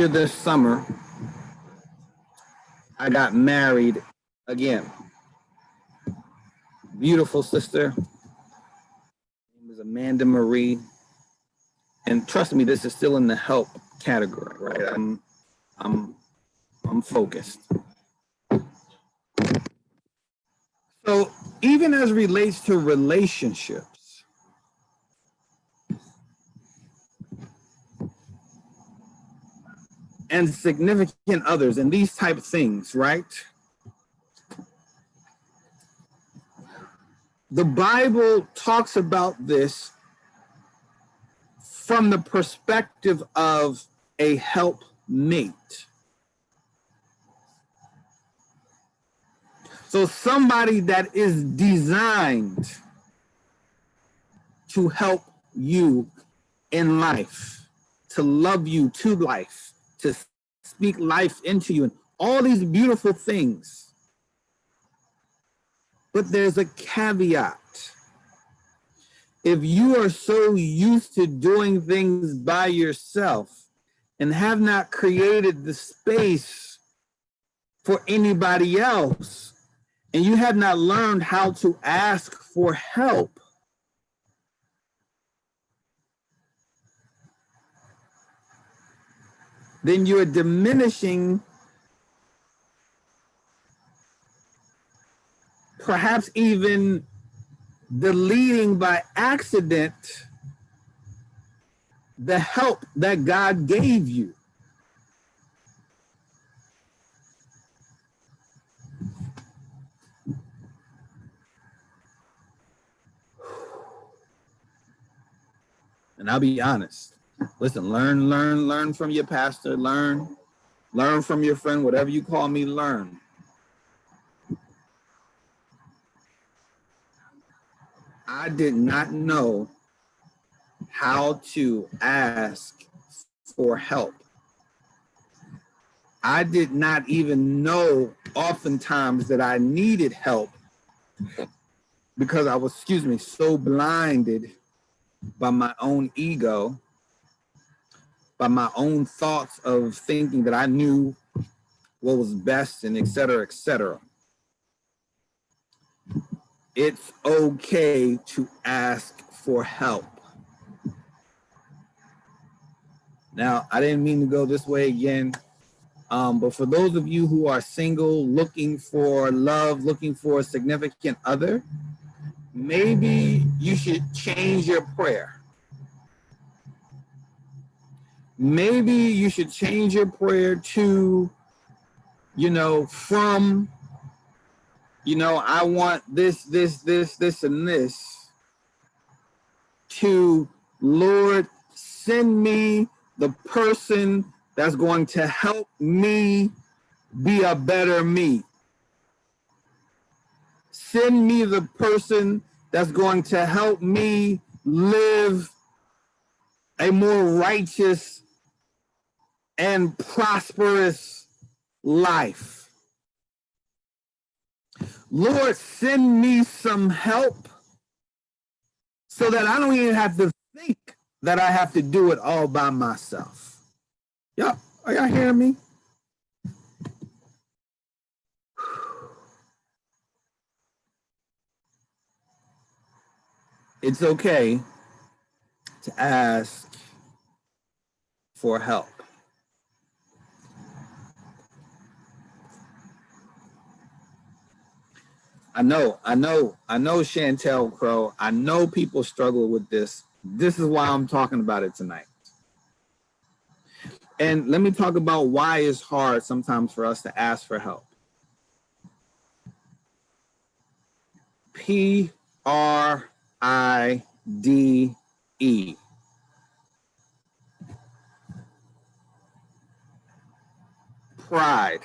earlier this summer, I got married again. Beautiful sister. Her name is Amanda Marie. And trust me, this is still in the help category, right? I'm focused. So even as relates to relationships, and significant others and these type of things, right? The Bible talks about this from the perspective of a helpmate. So somebody that is designed to help you in life, to love you to life, to speak life into you, and all these beautiful things. But there's a caveat. If you are so used to doing things by yourself and have not created the space for anybody else, and you have not learned how to ask for help, then you're diminishing, perhaps even deleting by accident, the help that God gave you. And I'll be honest. Listen, learn from your pastor, learn from your friend, whatever you call me, learn. I did not know how to ask for help. I did not even know oftentimes that I needed help because I was, so blinded by my own ego, by my own thoughts of thinking that I knew what was best, and et cetera, et cetera. It's okay to ask for help. Now, I didn't mean to go this way again, but for those of you who are single, looking for love, looking for a significant other, maybe you should change your prayer. Maybe you should change your prayer to, from, I want this, and this, to, Lord, send me the person that's going to help me be a better me. Send me the person that's going to help me live a more righteous and prosperous life. Lord, send me some help so that I don't even have to think that I have to do it all by myself. Y'all, are y'all hearing me? It's okay to ask for help. I know, Chantel Crow. I know people struggle with this. This is why I'm talking about it tonight. And let me talk about why it's hard sometimes for us to ask for help. Pride. Pride.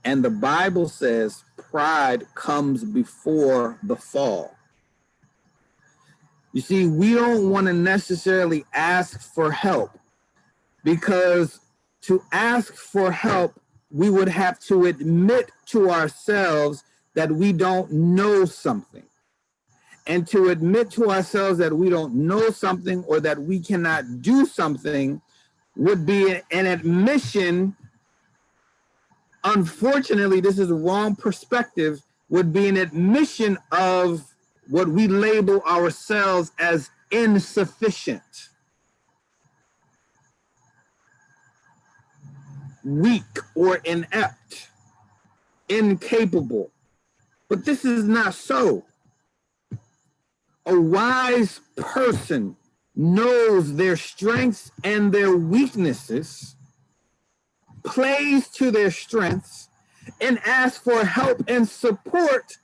And the Bible says pride comes before the fall. You see, we don't want to necessarily ask for help, because to ask for help, we would have to admit to ourselves that we don't know something. And to admit to ourselves that we don't know something or that we cannot do something would be an admission. Unfortunately, this is a wrong perspective, would be an admission of what we label ourselves as insufficient, weak or inept, incapable. But this is not so. A wise person knows their strengths and their weaknesses, plays to their strengths, and asks for help and support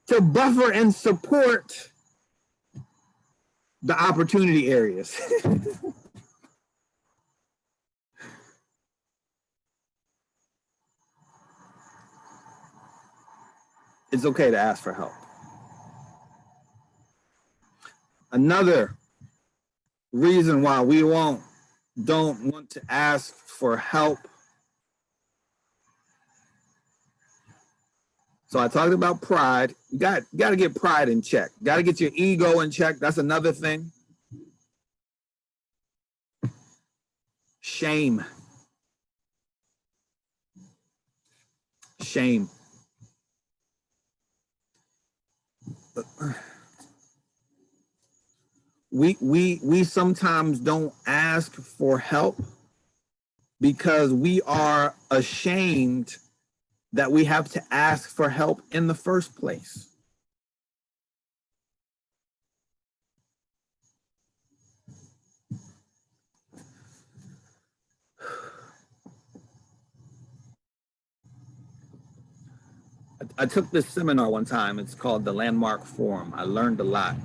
to buffer and support the opportunity areas. It's okay to ask for help. Another reason why we don't want to ask for help. So I talked about pride. You got to get pride in check. Got to get your ego in check. That's another thing. Shame. Shame. We sometimes don't ask for help because we are ashamed that we have to ask for help in the first place. I took this seminar one time. It's called the Landmark Forum. I learned a lot.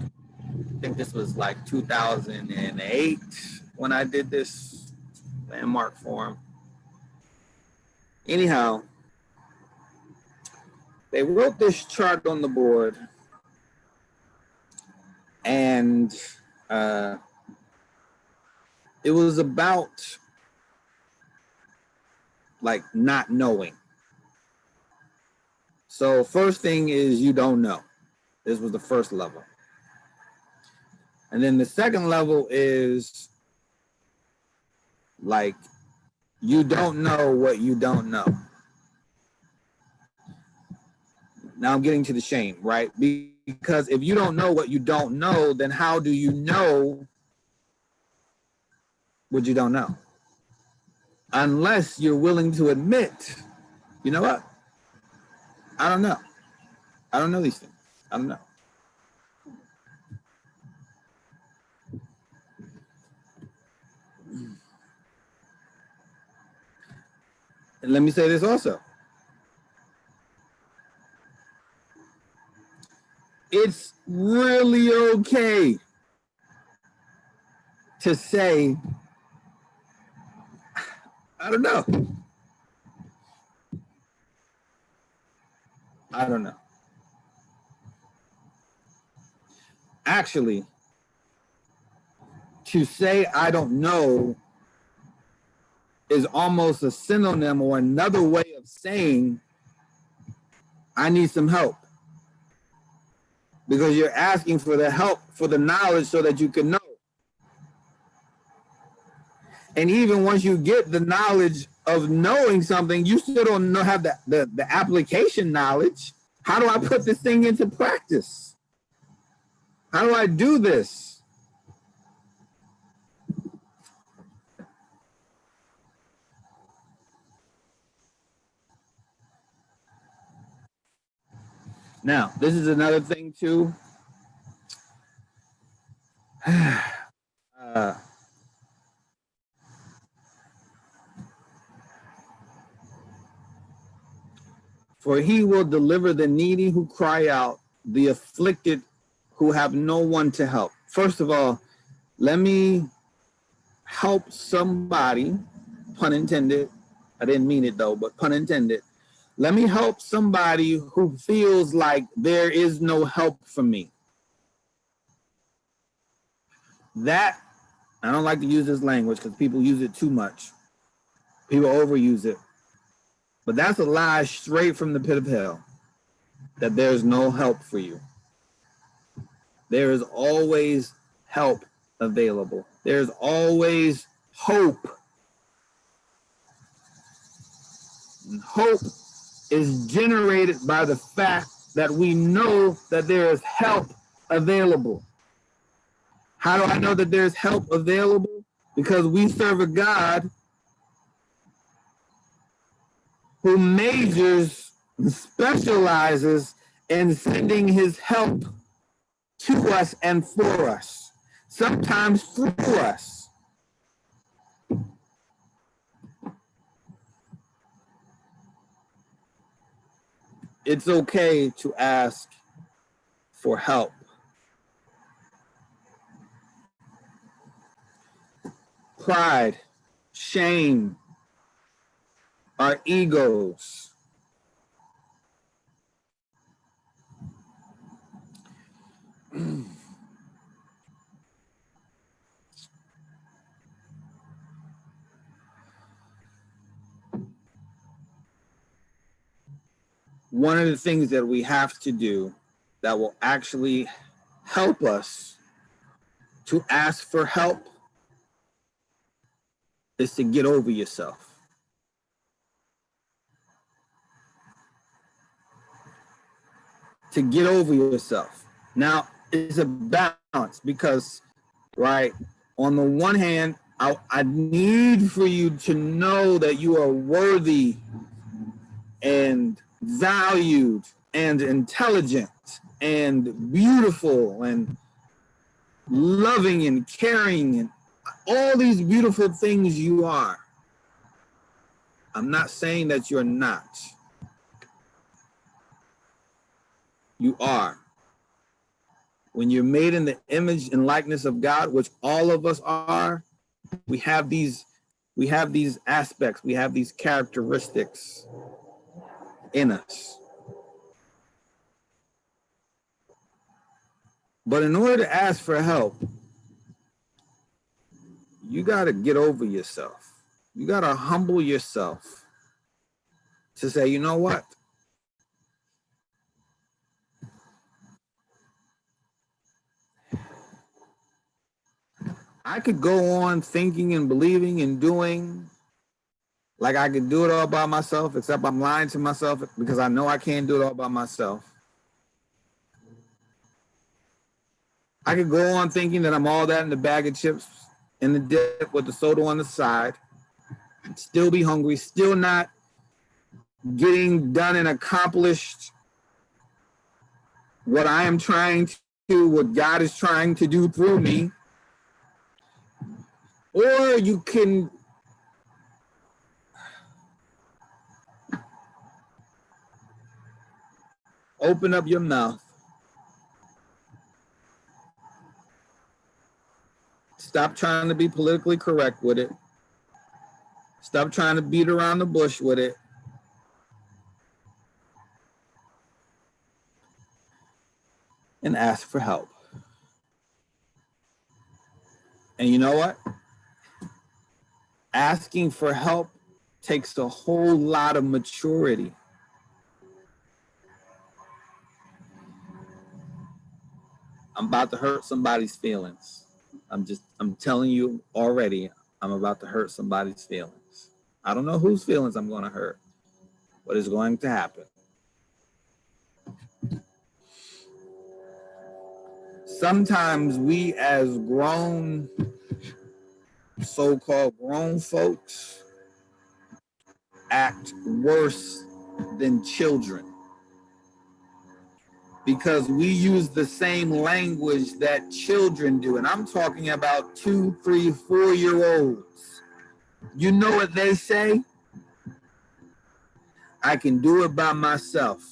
I think this was like 2008 when I did this Landmark Forum. Anyhow, they wrote this chart on the board, and it was about like not knowing. So first thing is you don't know. This was the first level. And then the second level is like you don't know what you don't know. Now I'm getting to the shame, right? Because if you don't know what you don't know, then how do you know what you don't know? Unless you're willing to admit, you know what? I don't know. I don't know these things. I don't know. And let me say this also. It's really okay to say, I don't know. I don't know. Actually, to say I don't know is almost a synonym or another way of saying I need some help. Because you're asking for the help, for the knowledge so that you can know. And even once you get the knowledge of knowing something, you still don't know, have the application knowledge. How do I put this thing into practice? How do I do this? Now, this is another thing too. For he will deliver the needy who cry out, the afflicted who have no one to help. First of all, let me help somebody, pun intended. I didn't mean it though, but pun intended. Let me help somebody who feels like there is no help for me. That, I don't like to use this language because people use it too much. People overuse it. But that's a lie straight from the pit of hell, that there's no help for you. There is always help available. There's always hope. And hope is generated by the fact that we know that there is help available. How do I know that there's help available? Because we serve a God who majors and specializes in sending his help to us and for us, sometimes through us. It's okay to ask for help. Pride, shame, our egos. One of the things that we have to do that will actually help us to ask for help is to get over yourself. To get over yourself. Now, it's a balance because, right, on the one hand, I need for you to know that you are worthy and valued and intelligent and beautiful and loving and caring and all these beautiful things you are. I'm not saying that you're not. You are. When you're made in the image and likeness of God, which all of us are, we have these aspects, we have these characteristics in us. But in order to ask for help, you got to get over yourself. You got to humble yourself to say, you know what? I could go on thinking and believing and doing like I could do it all by myself, except I'm lying to myself because I know I can't do it all by myself. I could go on thinking that I'm all that in the bag of chips in the dip with the soda on the side, still be hungry, still not getting done and accomplished what I am trying to do, what God is trying to do through me. Or you can open up your mouth, stop trying to be politically correct with it, stop trying to beat around the bush with it, and ask for help. And you know what? Asking for help takes a whole lot of maturity. I'm about to hurt somebody's feelings. I'm telling you already, I'm about to hurt somebody's feelings. I don't know whose feelings I'm going to hurt, but it's going to happen. Sometimes we as grown, so-called grown folks act worse than children because we use the same language that children do. And I'm talking about 2, 3, 4-year-olds. You know what they say? I can do it by myself.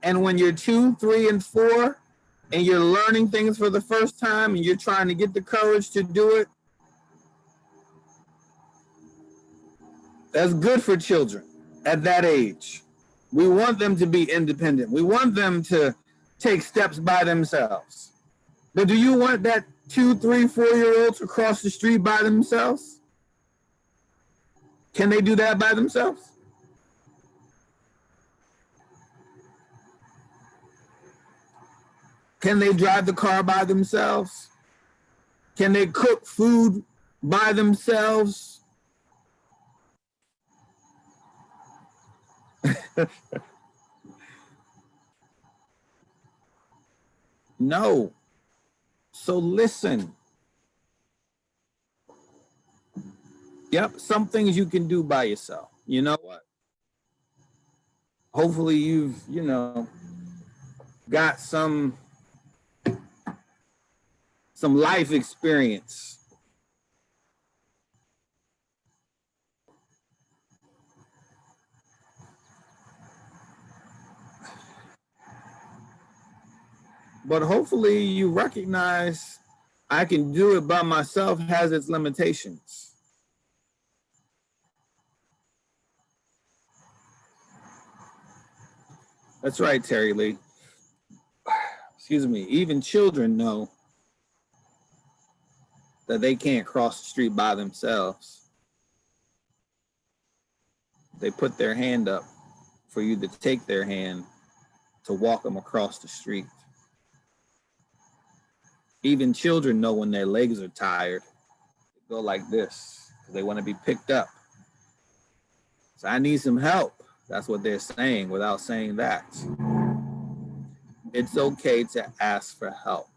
And when you're 2, 3, and 4, and you're learning things for the first time and you're trying to get the courage to do it, that's good for children at that age. We want them to be independent. We want them to take steps by themselves. But do you want that 2, 3, 4-year-old to cross the street by themselves? Can they do that by themselves? Can they drive the car by themselves? Can they cook food by themselves? No. So listen. Yep, some things you can do by yourself. You know what? Hopefully you've, got some life experience. But hopefully you recognize I can do it by myself has its limitations. That's right, Terry Lee. Excuse me. Even children know that they can't cross the street by themselves. They put their hand up for you to take their hand to walk them across the street. Even children know when their legs are tired. They go like this. They want to be picked up. So I need some help. That's what they're saying without saying that. It's okay to ask for help.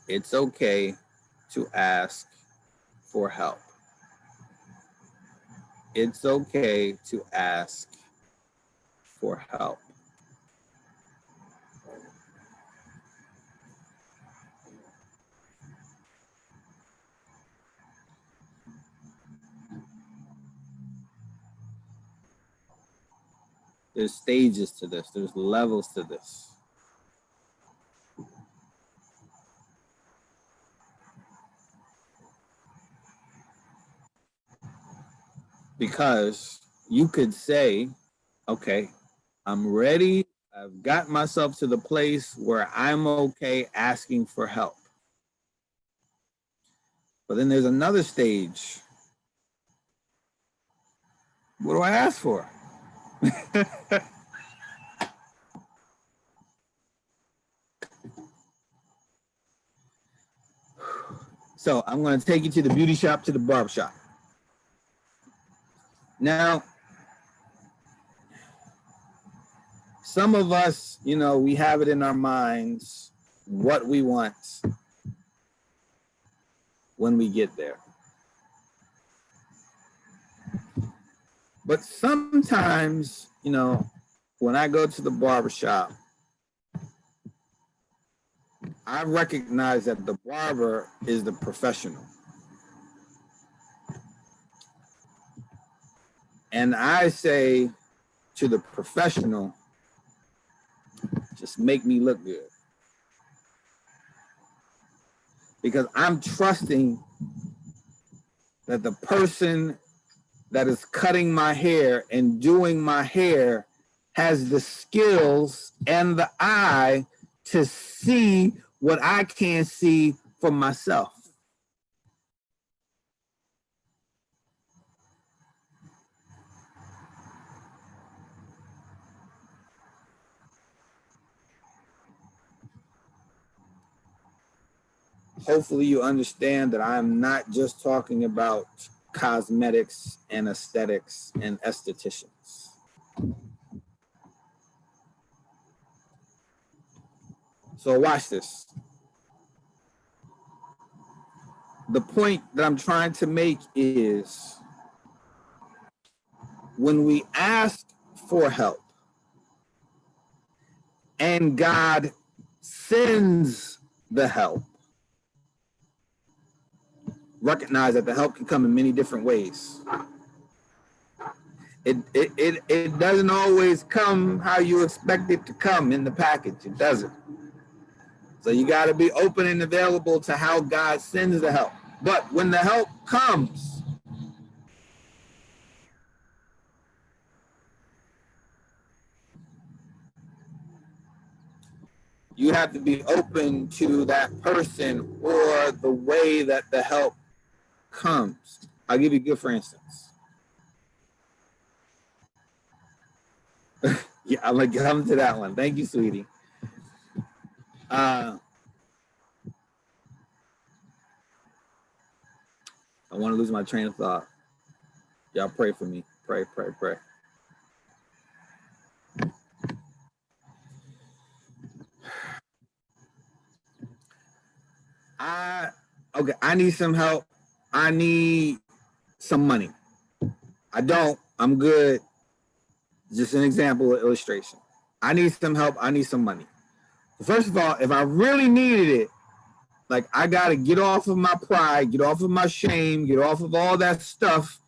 It's okay to ask for help. It's okay to ask for help. There's stages to this. There's levels to this. Because you could say, okay, I'm ready. I've got myself to the place where I'm okay asking for help. But then there's another stage. What do I ask for? So I'm going to take you to the beauty shop, to the barber shop. Now, some of us, we have it in our minds what we want when we get there. But sometimes, when I go to the barbershop, I recognize that the barber is the professional. And I say to the professional, just make me look good. Because I'm trusting that the person that is cutting my hair and doing my hair has the skills and the eye to see what I can't see for myself. Hopefully you understand that I'm not just talking about cosmetics and aesthetics and estheticians. So watch this. The point that I'm trying to make is when we ask for help and God sends the help, recognize that the help can come in many different ways. It doesn't always come how you expect it to come in the package. It doesn't. So you got to be open and available to how God sends the help. But when the help comes, you have to be open to that person or the way that the help comes. I'll give you a good for instance. Yeah, I'm gonna come to that one. Thank you, sweetie. I want to lose my train of thought. Y'all pray for me. Pray, pray, pray. Okay, I need some help. I need some money. I don't. I'm good. Just an example of illustration. I need some help. I need some money. First of all, if I really needed it, like I got to get off of my pride, get off of my shame, get off of all that stuff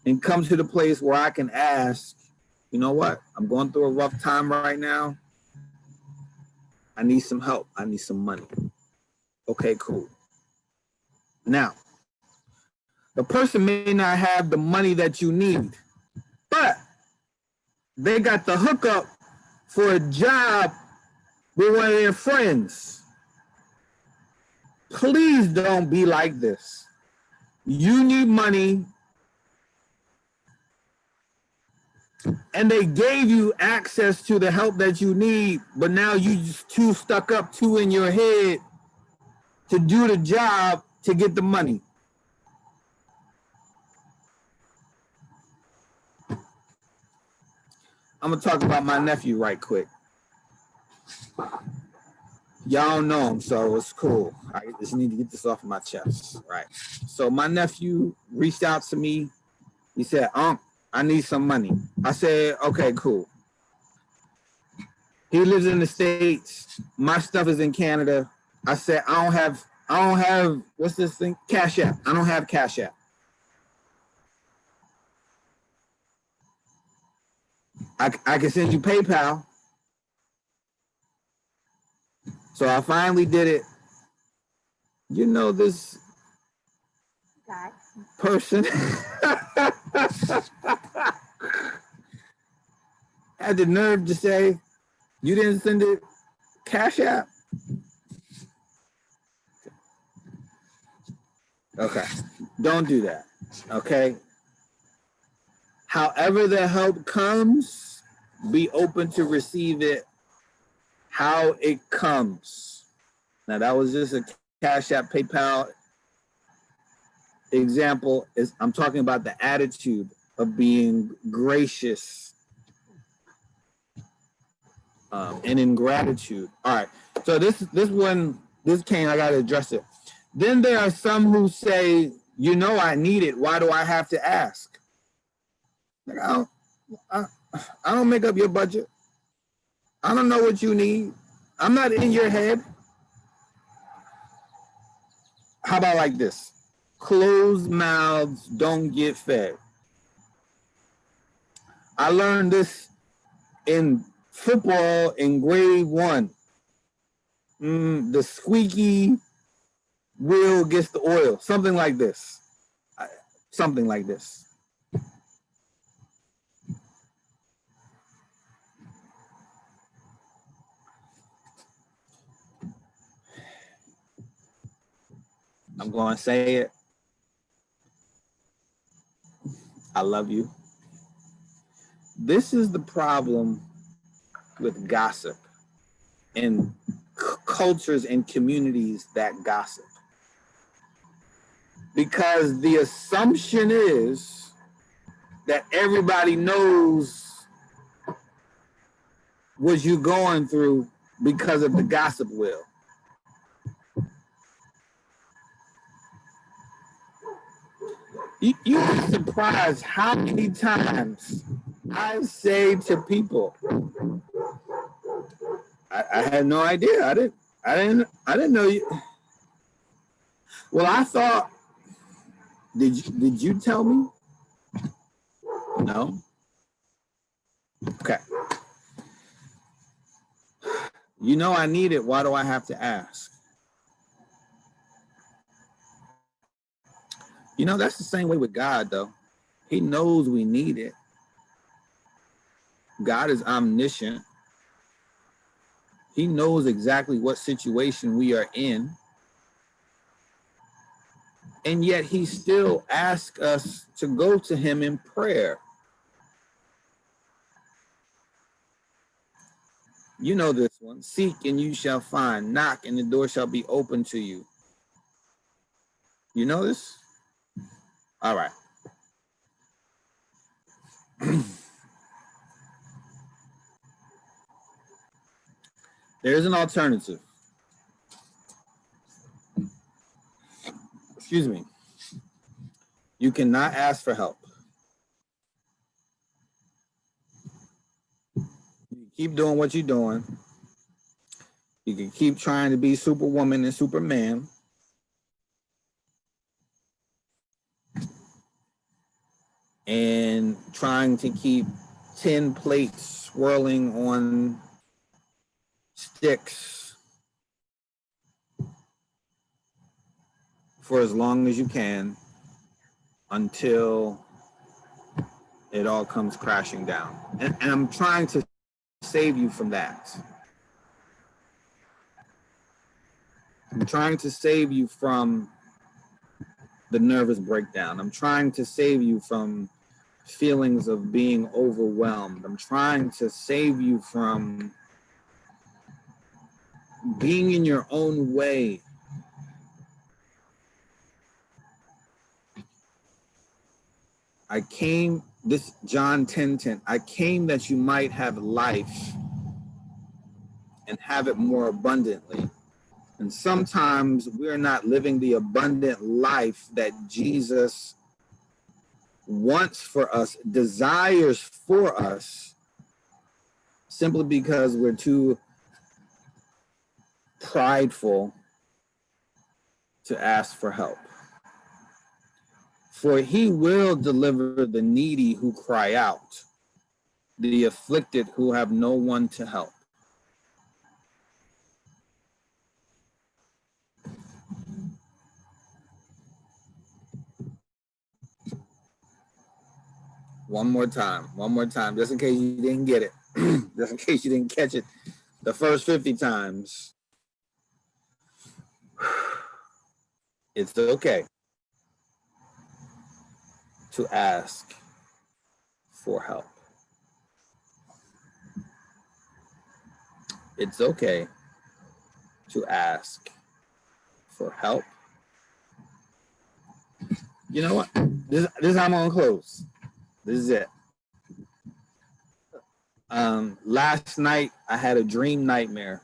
and come to the place where I can ask, you know what? I'm going through a rough time right now. I need some help. I need some money. Okay, cool. Now, the person may not have the money that you need, but they got the hookup for a job with one of their friends. Please don't be like this. You need money, and they gave you access to the help that you need, but now you just too stuck up, too in your head to do the job to get the money. I'm gonna talk about my nephew right quick. Y'all don't know him, so it's cool. I just need to get this off of my chest, right? So my nephew reached out to me. He said, I need some money. I said, okay, cool. He lives in the States. My stuff is in Canada. I said, I don't have, what's this thing? Cash App. I don't have Cash App. I can send you PayPal. So I finally did it. You know, this person had the nerve to say, you didn't send it Cash App? Okay, don't do that, okay? However the help comes, be open to receive it how it comes. Now that was just a Cash App, PayPal example. I'm talking about the attitude of being gracious and in gratitude. All right, so this came, I gotta address it. Then there are some who say, you know, I need it. Why do I have to ask? Like, I don't make up your budget. I don't know what you need. I'm not in your head. How about like this? Closed mouths don't get fed. I learned this in football in grade 1. The squeaky wheel gets the oil. Something like this. Something like this. I'm going to say it. I love you. This is the problem with gossip and cultures and communities that gossip. Because the assumption is that everybody knows what you're going through because of the gossip wheel. You'd be surprised how many times I say to people, I had no idea. I didn't know you. Well, I thought, did you tell me? No. Okay. You know I need it. Why do I have to ask? You know, that's the same way with God, though. He knows we need it. God is omniscient. He knows exactly what situation we are in. And yet he still asks us to go to him in prayer. You know this one. Seek and you shall find. Knock and the door shall be open to you. You know this? All right. There's an alternative. Excuse me. You cannot ask for help. You keep doing what you're doing. You can keep trying to be Superwoman and Superman. And trying to keep 10 plates swirling on sticks for as long as you can until it all comes crashing down. And I'm trying to save you from that. I'm trying to save you from the nervous breakdown. I'm trying to save you from feelings of being overwhelmed. I'm trying to save you from being in your own way. I came, this John 10:10, I came that you might have life and have it more abundantly. And sometimes we're not living the abundant life that Jesus wants for us, desires for us, simply because we're too prideful to ask for help. For he will deliver the needy who cry out, the afflicted who have no one to help. One more time, just in case you didn't get it, just in case you didn't catch it the first 50 times. It's okay to ask for help. It's okay to ask for help. You know what? This is how I'm gonna close. This is it. Last night I had a dream nightmare.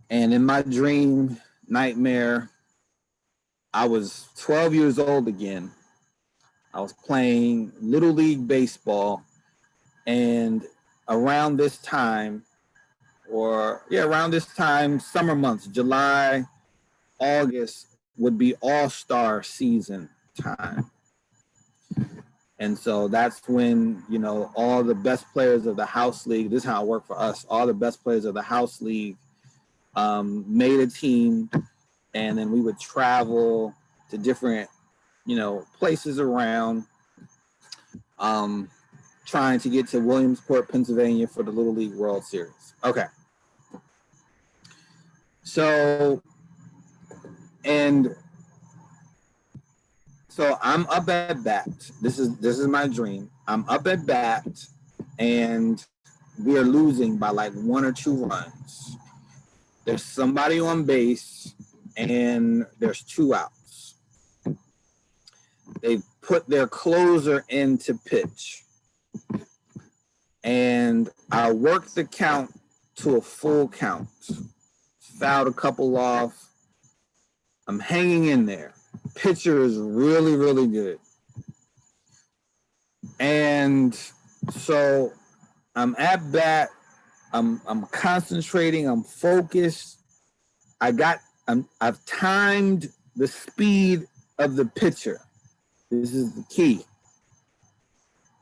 And in my dream nightmare, I was 12 years old again. I was playing Little League baseball. And around this time, summer months, July, August would be all-star season time. And so that's when, all the best players of the house league, this is how it worked for us, all the best players of the house league made a team, and then we would travel to different, places around, trying to get to Williamsport, Pennsylvania for the Little League World Series. Okay. So I'm up at bat. This is my dream. I'm up at bat, and we are losing by like 1 or 2 runs. There's somebody on base, and there's 2 outs. They put their closer in to pitch, and I worked the count to a full count. Fouled a couple off. I'm hanging in there. Pitcher is really, really good. And so I'm at bat. I'm concentrating. I'm focused. I've timed the speed of the pitcher. This is the key.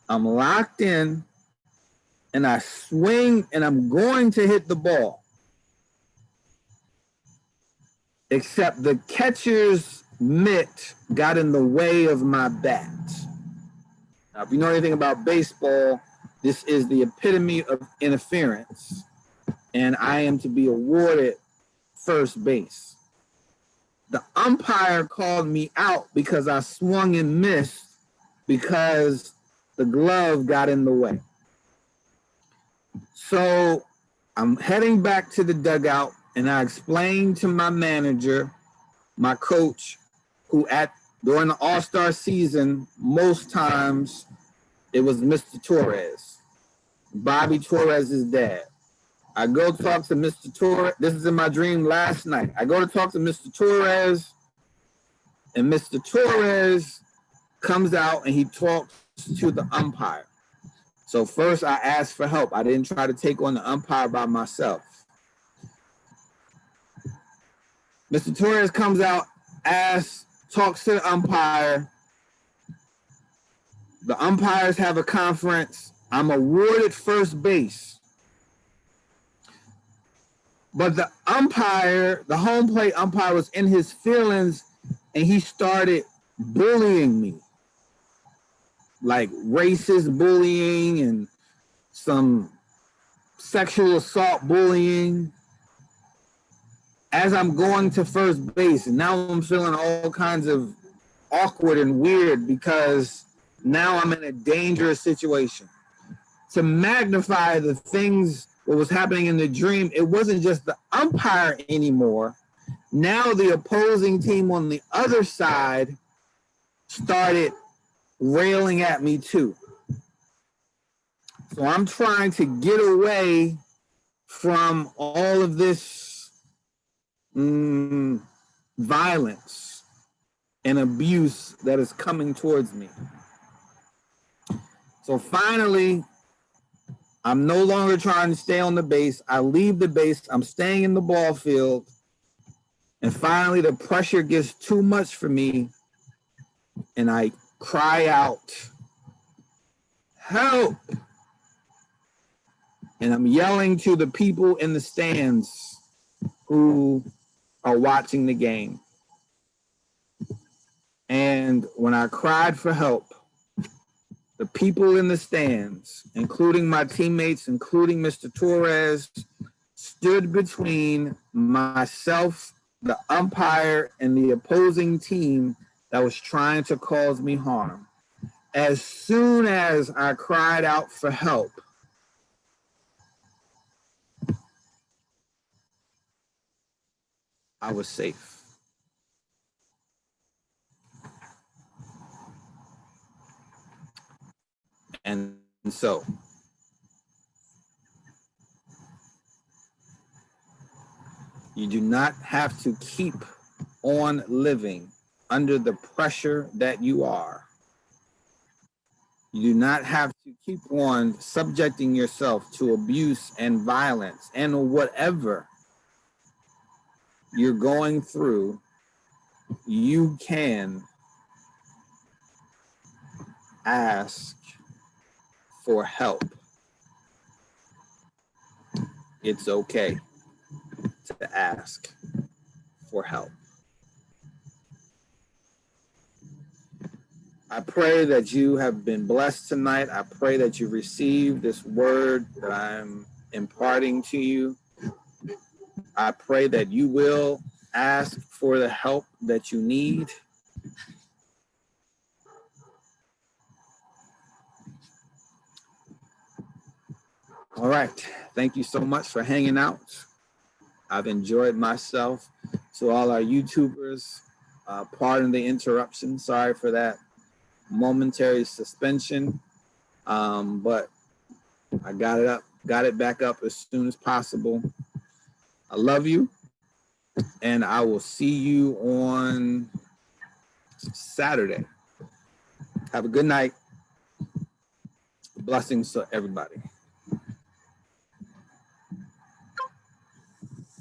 I'm locked in, and I swing, and I'm going to hit the ball. Except the catcher's mitt got in the way of my bat. Now, if you know anything about baseball, this is the epitome of interference, and I am to be awarded first base. The umpire called me out because I swung and missed because the glove got in the way. So I'm heading back to the dugout, and I explained to my manager, my coach, who during the All-Star season, most times it was Mr. Torres, Bobby Torres' dad. I go talk to Mr. Torres. This is in my dream last night. I go to talk to Mr. Torres, and Mr. Torres comes out and he talks to the umpire. So first I asked for help. I didn't try to take on the umpire by myself. Mr. Torres comes out, talks to the umpire. The umpires have a conference. I'm awarded first base. But the umpire, the home plate umpire, was in his feelings, and he started bullying me. Like racist bullying and some sexual assault bullying as I'm going to first base. And now I'm feeling all kinds of awkward and weird because now I'm in a dangerous situation. To magnify the things, what was happening in the dream, it wasn't just the umpire anymore. Now the opposing team on the other side started railing at me too. So I'm trying to get away from all of this violence and abuse that is coming towards me. So finally, I'm no longer trying to stay on the base. I leave the base. I'm staying in the ball field. And finally, the pressure gets too much for me. And I cry out, "Help!" And I'm yelling to the people in the stands who are watching the game. And when I cried for help, the people in the stands, including my teammates, including Mr. Torres, stood between myself, the umpire, and the opposing team that was trying to cause me harm. As soon as I cried out for help, I was safe. And so, you do not have to keep on living under the pressure that you are. You do not have to keep on subjecting yourself to abuse and violence and whatever you're going through. You can ask for help. It's okay to ask for help. I pray that you have been blessed tonight. I pray that you receive this word that I'm imparting to you. I pray that you will ask for the help that you need. All right. Thank you so much for hanging out. I've enjoyed myself. To all our YouTubers, pardon the interruption. Sorry for that momentary suspension. But I got it back up as soon as possible. I love you, and I will see you on Saturday. Have a good night. Blessings to everybody.